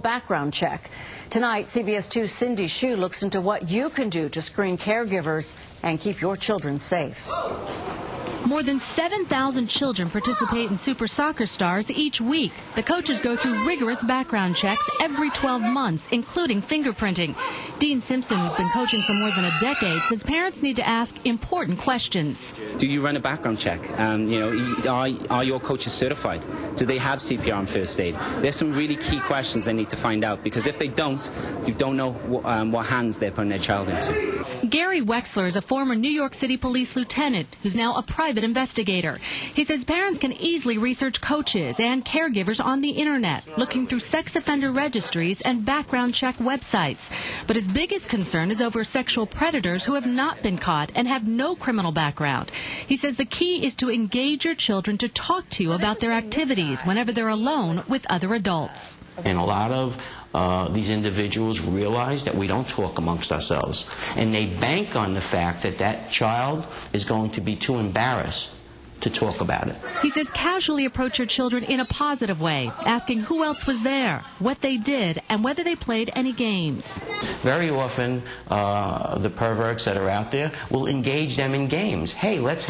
background check. Tonight, CBS 2's Cindy Hsu looks into what you can do to screen caregivers and keep your children safe. More than 7,000 children participate in Super Soccer Stars each week. The coaches go through rigorous background checks every 12 months, including fingerprinting. Dean Simpson, who's been coaching for more than a decade, says parents need to ask important questions. Do you run a background check? Are your coaches certified? Do they have CPR and first aid? There's some really key questions they need to find out, because if they don't, you don't know what hands they're putting their child into. Gary Wexler is a former New York City police lieutenant who's now a private investigator. He says parents can easily research coaches and caregivers on the internet, looking through sex offender registries and background check websites. But his biggest concern is over sexual predators who have not been caught and have no criminal background. He says the key is to engage your children to talk to you about their activities whenever they're alone with other adults. And a lot of these individuals realize that we don't talk amongst ourselves, and they bank on the fact that that child is going to be too embarrassed to talk about it. He says casually approach your children in a positive way, asking who else was there, what they did, and whether they played any games. Very often, the perverts that are out there will engage them in games. Hey, let's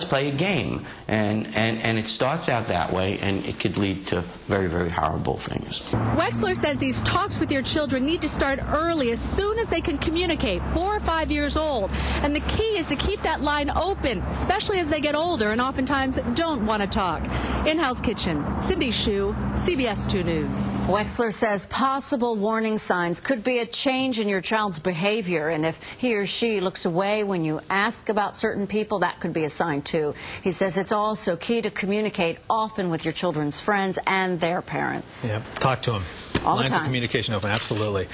play a game. And it starts out that way, and it could lead to very, very horrible things. Wexler says these talks with your children need to start early, as soon as they can communicate, 4 or 5 years old. And the key is to keep that line open, especially as they get older and oftentimes don't want to talk. In Hell's Kitchen, Cindy Hsu, CBS 2 News. Wexler says possible warning signs could be a change in your child's behavior, and if he or she looks away when you ask about certain people, that could be a sign too. He says it's also key to communicate often with your children's friends and their parents. Yeah, talk to them. All the time. Lines of communication open, absolutely.